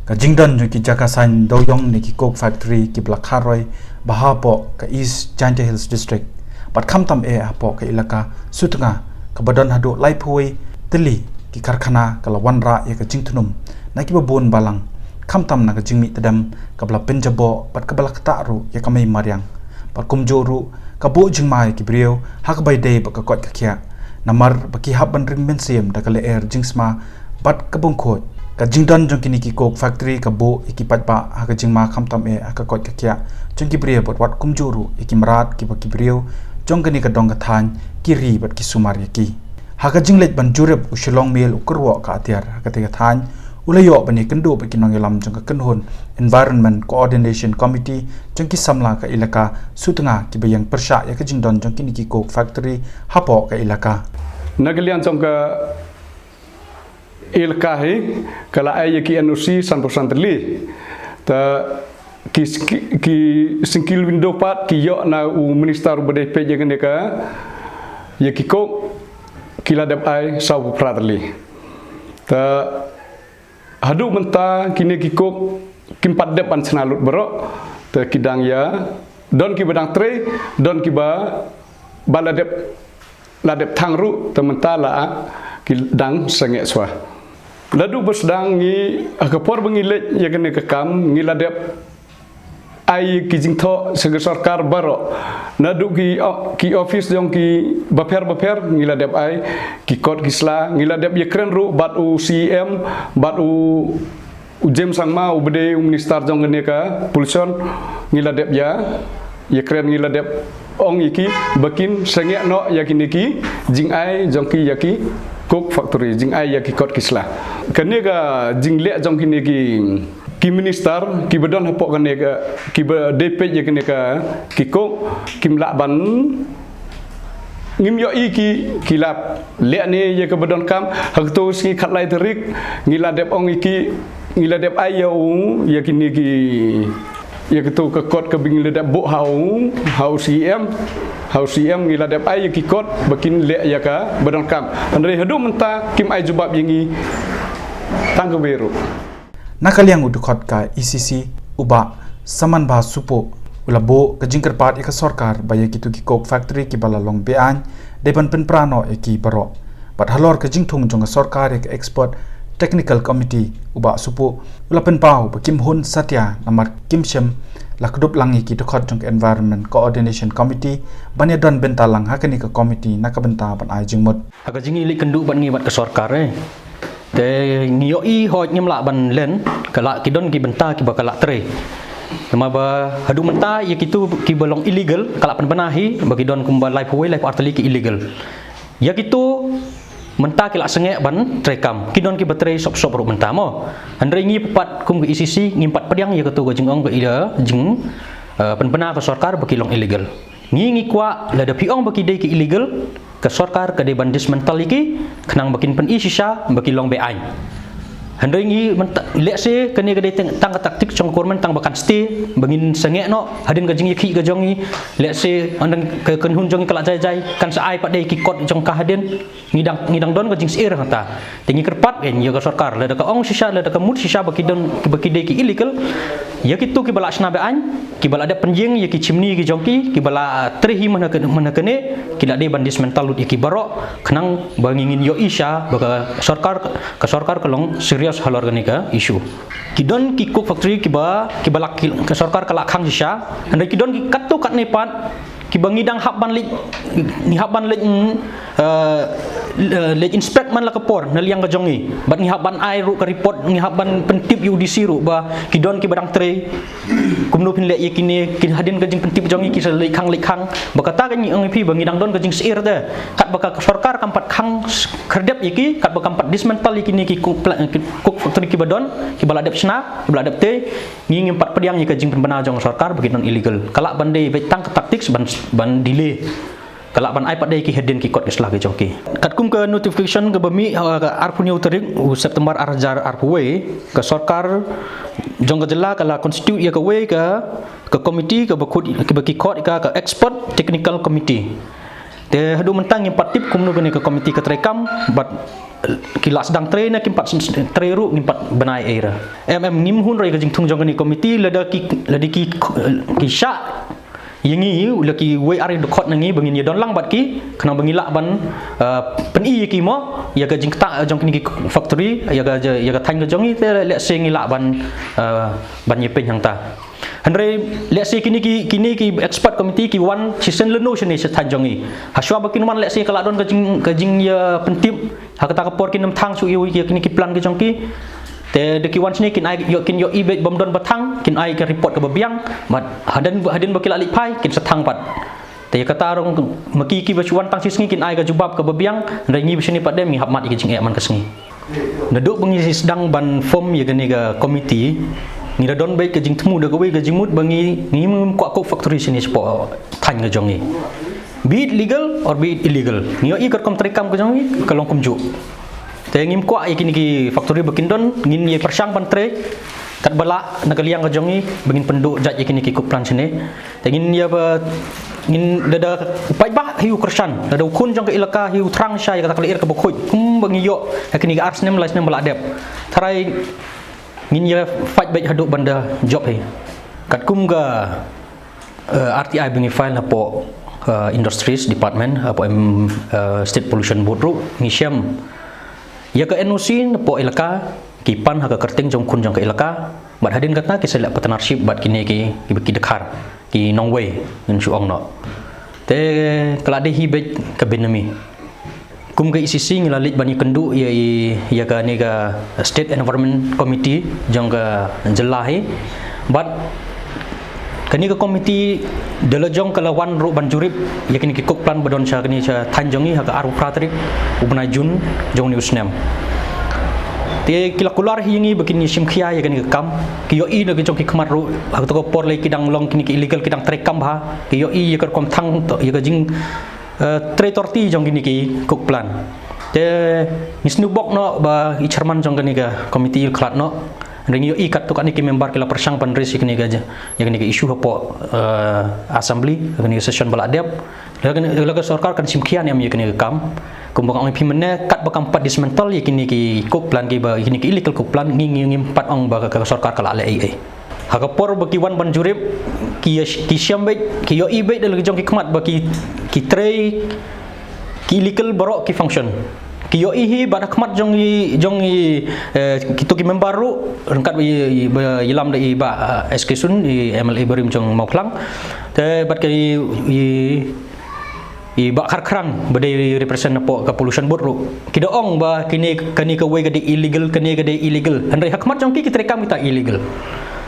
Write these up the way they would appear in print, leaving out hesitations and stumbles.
ka jingdan jong ki jaka sain doyong ni ki coke factory ki blakharoi bahapo ka East Giant Hills district pat khamtam e apo ka ilaka sutnga ka badan hadu laiphui tili ki karkhana kala wanra ya ka jingtunum na ki babun balang khamtam na ka jingmi tadam ka bla penjabo pat ka bla kataru ya ka mai maryang pat kumjoru ka bo jingmai ki brio hak bai dei ba ka kot ka khia namar ba ki haban ring mensem da ka le air jingsma bat ka bongkhot ka jingdan jong kini ki coke factory ka bo ikipat ba ha ka jingma khamtam e ka kot ka khia jong ki brio bot wat kumjoru ikimrat ki ba ki brio jong kini ka dong ka than ki ri bat ki sumar ya ki ha ka jinglet ban jurep ushilong mel ukurwa ka atiar ha ka te ka than ulayo bani kendo ba ki nongelam jong ka kenhon environment coordination committee jong ki samla ka ilaka sutnga ki bayang persya ya ka jingdan jong kini ki coke factory hapo ka ilaka nagalian jong ka ilka he kala ay ki NOC 100% li ta ki singkil window pat ki yo na u minister BDP je kene ka ya ki ko kila dap ai sau pratli ta hadu menta kini ki ko kimpat dep an senalut bero ta kidang ya don ki badang tre don ki ba baladep ladep thangru ta menta la ki dang sengek swa ladu bersedang ngi akapor bengilet ya kene ka kam ngi ladep ai ki jingtho seger sarkar baro nadu ki office jong ki baper ngila dep ai ki kot kisla ngila dep ye kren ru bat u CM bat u jem sangma u bede minister jong ne ka pulsion ngila dep ya ye kren ngila dep ong iki bakin sengek no yakini ki jing ai jong ki yaki coke factory jing ai yaki kot kisla kene ka jing le jong kini ki minister ki bedon hapok kene ka ki DP je kene ka ki kok kim lak ban ngim yo iki kilap le ni je ke bedon kam hak tu ski khat lai terik ngila dep ong iki ngila dep ayo ya kini ki ya ketu ke kot ke bing le dep bo hau CM ngila dep ay ki kot bakin le ya ka bedon kam andre hadu menta kim ay jubab yengi tangga beru nakaliang udukot ka ECC uba saman ba supo ulabo ka jingkerpat ika sarkar baya kitu ki coke factory ki balalong bean depan penprano eki baro pat halor ka jingthung jong sarkar ek expert technical committee uba supo ula penpau ba kim hun satya namar kim shem lakdup langi ki dukot jong environment coordination committee banya don bentalang hakani ka committee nakabenta ban ai jingmut haka jingi li kendu ban ngi wat ka sarkar te ngiyoi hoj nyemla ban len kala kidon ki benta ki bakala tre nama ba hadu menta ya kitu ki belong illegal kala penbenahi bagi don kumba live way live arteli ki illegal ya kitu menta ki la sengek ban trekam kidon ki batre sop ru menta mo andre ngi pepat kum ki ICC ngimpat pediang ya ketu gojing ong ba ida jing penbena ka sarkar bagi long illegal ngi kwa la da piong bagi dei ki illegal ke sarkar ke deban dismantle iki kenang bakin pen isisha baki long be ai handai ngi lek se kene ke tang taktik chong kormen tang bakan ste bangin sengek no hadin gajing yaki gajongi lek se andang ke kenhun jongi kala jai kan sa ai padai ki kot jong ka hadin ngidang don gajing seir hata tingi kerpat en ya ke sarkar le ka ong sisha le ka mut sisha baki don baki dei ki illegal ya kitu ki bala sna be an ki bala ada penjing ya ki chimni ki jongki ki bala trehi mana kene ki la de ban dismantle lut ki baro kenang bangingin yo isha baka sarkar kelong serius hal organika isu kidon ki coke factory ki balak ke sarkar kala khang sisha andai kidon ki katto kat nepat ki bangidang habban lik ni habban lik le inspect man la kapor naliang ka jongi bat ni habban ai ru ka report ni habban pentip UDC ru ba kidon ki barang tre kumno pin le yakini kin hadin ka jing pentip jongi ki le khang bakata ka ni ang pi bangidang don ka jing seir de kat baka sarkar kampat khang kerdep yaki kat baka kampat dismantle yakini ki coke factory ki badon ki baladep sna baladep te ngi ngimpat pediang ka jing penbena jong sarkar bagi non illegal kala bandai betang ke taktik ban delay kala ban iPad dai ki hedin ki kot islah ke joki katkum ke notification ke bami arpunya utarik September arjar arpuwe ke sarkar jong ke jela kala constitute ya ke we ke komiti ke bakut ke baki kot ke expert technical committee te hadu mentang yang patip kumnu bani ke komiti ke trekam bat kilas sedang train na kimpat treru ngimpat benai era nim hun rai kajing thung jong ni komiti lada ki sha yangi laki we are the court nangi bangin ya don lang bat ki kena bangila ban pen ki mo ya kajing ta jong ni factory ya ga than ga jong ni te le sing la ban ye pen hang ta Henry let's say kini ki expert committee ki one season leno sini sethan jongi haswa bakin man let's say kalau don kajing ya pentip hakata kapor kinam thang su yu kini ki plan ke jongki te de ki one sini kin ai yo ibet bom don batang kin ai ke report ke babiang mat hadin bakil alik pai kin setang pat te kata rong maki ki bacuan tang sisngi kin ai ke jubab ke babiang rengi bisini pat dem mi hapmat ikijing man kesngi naduk bengisi sedang ban form ya gani ke committee ngira don baik kajing temu dah gawe kajing mut bangi ni kuak factory sini sepo than ke jongi be it legal or be it illegal nio i kom terekam ke jongi kalong kumju te ngim kuak ikini ki factory bakindon ngin ye persang pantre kat bala nakaliang ke jongi bangin penduk jat ikini ki kuplan sini te ngin ya ba ngin dada upai ba hiu kersan dada ukun jong ke ilaka hiu terang syai kata kalir ke bokoi bangi yo ikini ki arsnem lasnem bala dep tarai ngin ya fight baik haduk banda job he kat kum ga RTI bengi file na po industries department po state pollution board ru ngisiam ya ke NOC na po ilaka kipan ha ka kerting jong kun jong ke ilaka bat hadin kata ki selak partnership bat kini ki dekhar ki nongway ngan suong no te kelade hi baik ke benami kum ga ICC ngelalit bani kendu ya ka ni ga state environment committee jong ga jelahi but kani ga committee dela jong kalawan ru banjurip ya kini kok plan badon cha kani cha thanjongi ha ga aru pratrip ubna jun jong ni usnem te kila kular hingi begini simkhia ya kani kam ki yo i na jong ki khmat ru ha to por le kidang long kini illegal kidang trekam ha ki yo i ya kom thang to ya ga jing tretorti jong gini ki kok plan te nisnu bok no ba i chairman jong gani ga committee klat no ring yo ikat to kan ki member kila persang pan resi kini ga ya gani ga issue hapo assembly gani session bala dep laga sarkar kan simkian am ya gani kam kumbang ong pimene kat bakam pat dismantle ya kini ki kok plan ki ba kini ki illegal kok plan ngim pat ong ba ka sarkar kala ai hakapor baki wan banjurip ki syambet ki yo ibet dalam jong ki khmat baki ki tray ki illegal borok ki function ki yo hi bada khmat jong ki to ki member ru rengkat yilam da ba SK sun MLA berim jong mauplang te bat ki ba kharkrang bade represent po ka pollution board ru ki doong ba kini ke way gade illegal kani gade illegal handai hakmat jong ki terekam kita illegal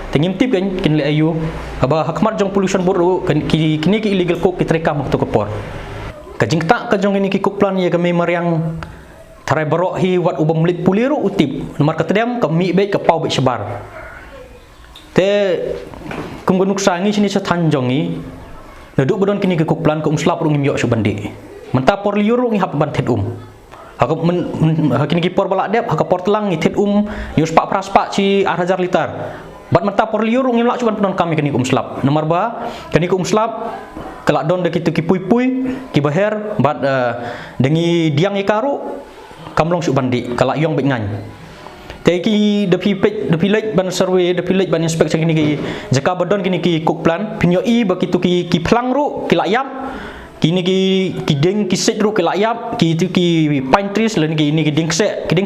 tengim tip kan kin le ayu aba hakmat jong pollution board kini ki illegal kok kitrekam waktu kepor kajing tak ka jong ini ki kok plan ya kami mariang tarai barok hi wat ubam lit puliru utip nomor katedam kami baik ke pau baik sebar te kum gunuk sangi sini sethan jongi naduk bodon kini ki kok plan ke umslap ru ngim yo subandi menta por liuru ngi hap ban tet hakini ki por balak dep hakapor telang ngi tet yus pak praspak ci 8,000 liter bat mata por liur ngim lak cuban penon kami kani umslap nomor ba kani umslap kelak don de kitu ki pui ki baher bat dengi diang ikaru kamlong su bandi kelak yong bet ngan te ki depi lek ban survey depi lek ban inspection kini ki jaka badon kini ki kok plan pinyo i bakitu ki plang ru ki layap kini ki deng ki set ru ki layap ki itu ki pine trees len ki ini ki deng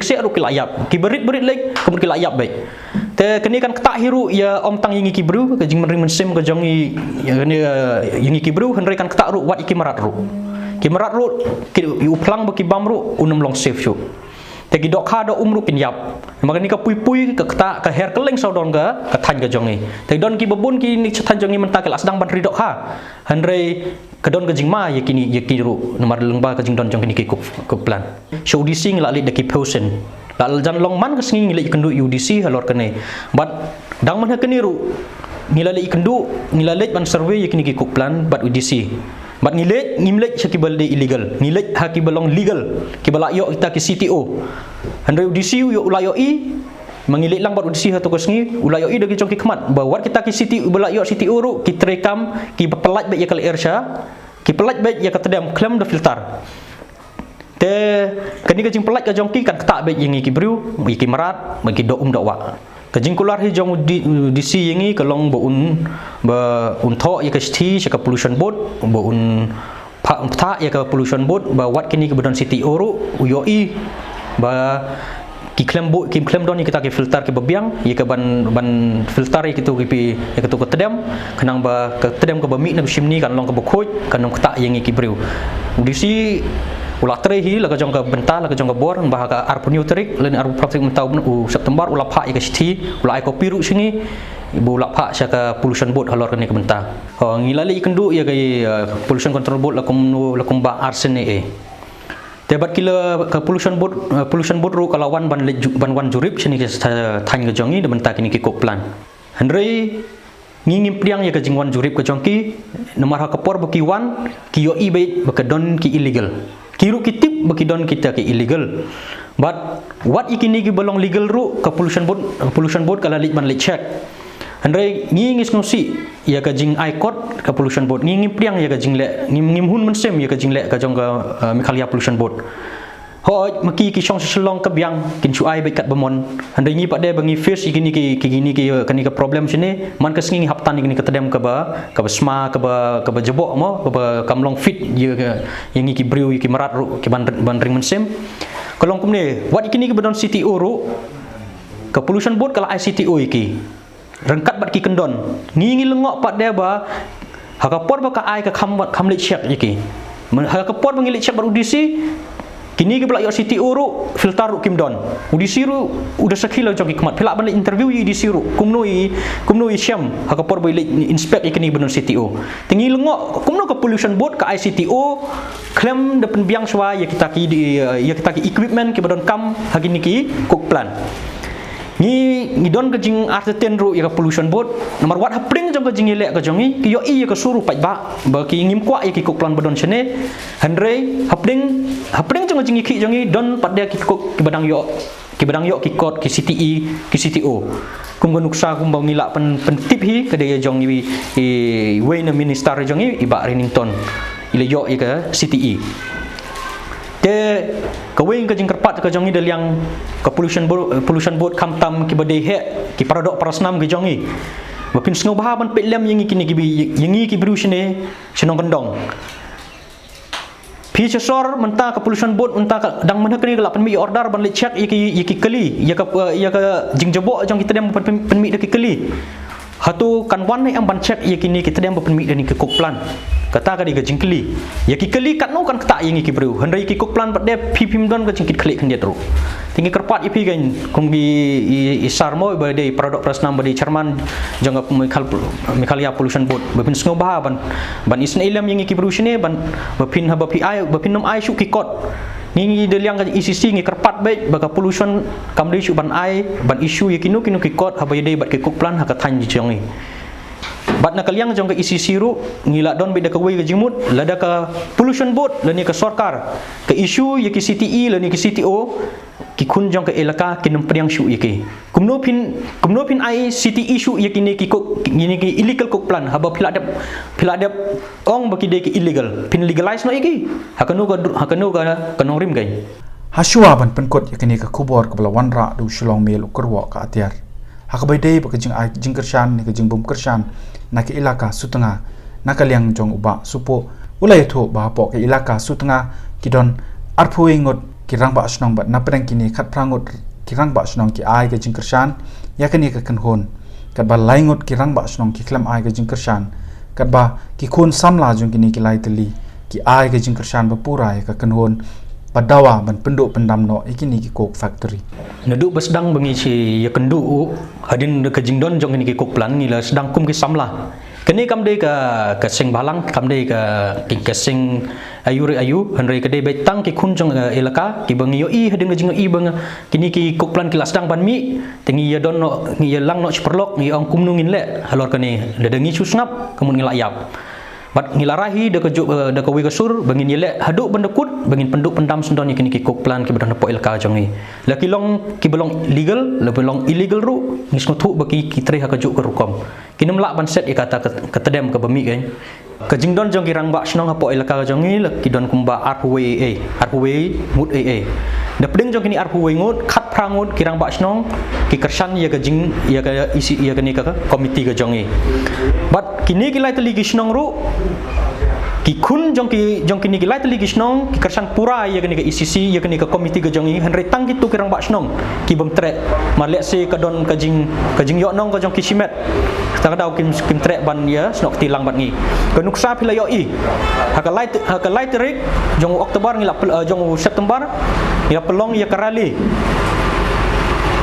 se ru ki layap ki berit lek kemun ki layap baik te kini kan ketak hiru ya om tang yingi ki bru ke jing menring mensim ke jongi ya ni yingi ki bru henry kan ketak ru wat iki marat ru ki uplang baki bamru unum long safe shu te ki dok ha do umru kin yap maka ni ka pui ke ketak ke her keleng saudon ga ke than ke jongi te don ki bebun ki ni than jongi mentak la sedang ban ri dok ha henry kedon ke jingma ya kini ru nomor lengba ke jing don jong kini ki ku plan show di sing la li de ki posen la jan long man ke sing li kendu UDC halor kene but dang man kene ru ngilale ikendu ngilale ban survey ya kini ki ku plan but UDC but ngimlek sakibal de illegal ngilek hakibalong legal kibala yo kita ki CTO andre UDC yo ulayo i mangilek lang bat UDC ha to kesngi ulayo i de ki chong ki khmat bawa kita ki CTO bala yo CTO ru ki trekam ki pelat be ya kal irsha ki pelat be ya katadam klem de filter te kani ka jing pelak ka jongki kan tak be yang ki briu ki marat bagi do dok wa kajing kular hi jong di si yangi kalong bo un tho ya ka sti ka pollution board bo un tha ya ka pollution board ba wat kini ke badon city oru uyoi ba ki klem don kita ke filter ke babiang ya ke ban filter ya kitu ki ya kitu ke tedam kanang ba ke tedam ke bami na simni kan long ke bokhoj kanong tak yang ki briu di si ulah trehi la ka jong ka benta la ka jong ka bor bah ka arpunio terik len arpu praktik mentau u September ulah pha ya ke sti ulah ai ko piru singi ibu ulah pha sya ka pollution board halor kani ke benta ngilali ikendu ya ke pollution control board la kum ba arsene Tebat kila ke pollution board ru kalau wan jurip sini ke than ke jongi de benta kini ki kok plan Henry ngingim priang ya ke jingwan jurip ke jongki nomor ha kapor baki wan ki yo i be bakadon ki illegal kiru kitip baki don kita ki illegal but what ikini ki belong legal ru ke pollution board kala lit ban lit check Andre ngingis ngosi ya ka jing ICOT ka pollution board ngingim priang ya ka jing le ngim hun mensem ya ka jing le ka jong ka Mekhalia pollution board ho maki ki song selong ka biang kin chu ai be kat bemon Andre ngi pak de bangi face igini ki gini ki kani ka problem sini man ka singi haptan igini ka tedam ka ba sma ka ba jebok mo ka ba kamlong fit ya yang ki briu ki marat ru ki ban ring mensem kolong kumne wat ikini ki badon CTO ru ka pollution board kala ICTO iki rengkat bat ki kendon ngingi lengok pat dia ba hakapor ba ka ai ka kham lit check iki hakapor ba ngilit check bar udisi kini ke belak yo CTO ru filter ru kimdon udisi ru udah sekilo jogi kemat pelak ban interview udisi ru kumnoi syam hakapor ba inspect ikini benon CTO tingi lengok kumno ka pollution board ka ICTO klaim depan biang swa ya kita ki equipment ke badon kam hagini ki kok plan ni don ke jing arteten ru ya pollution board nomor wat hapring jong ke jing ilek ke jongi ki yo i ke suruh pat ba ki ngim kwa ki kok plan badon sene Andre hapring jong jing ki jongi don pat dia ki kok ki badang yo ki kot ki CTE ki CTO kum nuksa kum ba ngilak tip hi ke dia jong i we na minister jongi iba Renington ile yo i ke CTE te kawing ke jing kerpat ke jongi del yang ke pollution board kamtam ki badai he ki paradok parasnam ke jongi bapin sngo bahaban pelem yang kini ki biru sini senong kendong pi sesor menta ke pollution board menta dang mana kini gelap penmi order ban lit check iki keli ya ke jing jebok jong kita dem penmi de ki keli hatu kan wan yang ban check ya kini kita dem penmi de ni ke kok plan kata ka di gajing keli ya ki keli kat no kan kata yang ki bru hendai ki kok plan pade pipim don ka jingkit klik kan dia tru tinggi kerpat ipi kan kung bi isar mo ba dei produk prasnam ba dei chairman jangga Mekhalia pollution board bapin sngo ba ban isna ilam yang ki bru sini ban bapin haba pi ai bapin nom ai shu ki kot ngi deliang ka ICC ngi kerpat baik baka pollution kam dei shu ban ai ban issue yakinu ki kot haba dei bat ki kok plan ha ka than ji jongi bat na kaliang jong ke ICC ru ngila don beda ke wei ke jimut lada ka pollution board lani ka sarkar ke issue ye ki CTE lani ki CTO ki kun jong ke elaka ki nempriang shu ye ki kumno pin ai CTE issue ye ki ni ki kok ni ki illegal kok plan haba phila dep ong baki de ki illegal pin legalize no iki hakanu ka kanong rim gai hasua ban penkot yakini ka kubor ka bala wanra du shulong mel ukurwa ka atiar hakabai dei ba jing kershan ni ka jing bum kershan na ke ilaka sutanga na kaliang jong uba supo ulai tho ba po ke ilaka sutanga kidon arphuing ngot kirang ba snong ba na prang kini khat prangot kirang ba snong ki ai ke jing kershan yakani ka kanhon kat ba laingot kirang ba snong ki klam ai ke jing kershan kat ba ki khon samla jong kini ki lai teli ki ai ke jing kershan ba pura ka kanhon padawa ban penduk pendam no ikini ki kok factory neduk besdang bengi si ya kendu hadin de kejing don jong ni ki kok plan ni la sedang kum ki samla kini kam de ka sing balang kam de ka sing ayu henry ka de betang ki kun jong elaka ki bengi yo i hadin kejing i bang kini ki kok plan ki la sedang ban mi tengi ya don no ngi ya lang no perlok ngi ong kum nungin le halor kani dedengi susnap kemun ngi layap bat ngilarahi de ke wi kesur bangin yele haduk bendekut bangin penduk pendam sendon ni kini ki kok plan ki badan po ilka jongi la ki belong legal la belong illegal ru ngisngu thu baki ki tre ha kejuk ke rukom kinum lak ban set ikata ke tedem ke bemi kan Kajingdon jong kirang ba snong hapo ilaka jongi kidon kumba arhuwe ngut da pedeng jong kini arhuwe ngut khat prangut kirang ba snong ki kersan ya kajing ya ka isi ya kani ka komiti ka jongi bat kini kilai teli ki snong ru ki kun jong kini kilai teli ki snong ki kersan pura ya kani ka ICC ya kani ka komiti ka jongi henry tang kitu kirang ba snong ki bem trek malek se kadon kajing yo nong ka jong kisimet takadau kim trek ban ya snok tilang bat ngi kenuksa pila yo i hakalai terik jong Oktober ngila jong September ngila pelong ya karali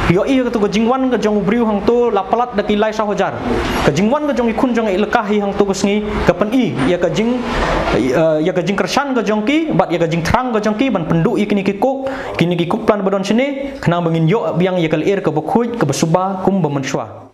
yo i ka tu kajingwan ka jong briu hang tu lapalat da kilai sahojar kajingwan ka jong ikun jong ilkahi hang tu kusngi kapan i ya kajing kersan ka jong ki bat ya kajing terang ka jong ki ban penduk i kini kikuk plan badon sini kenang bangin yo biang ya kal ir ka bokhuj ka basuba kum bamenswa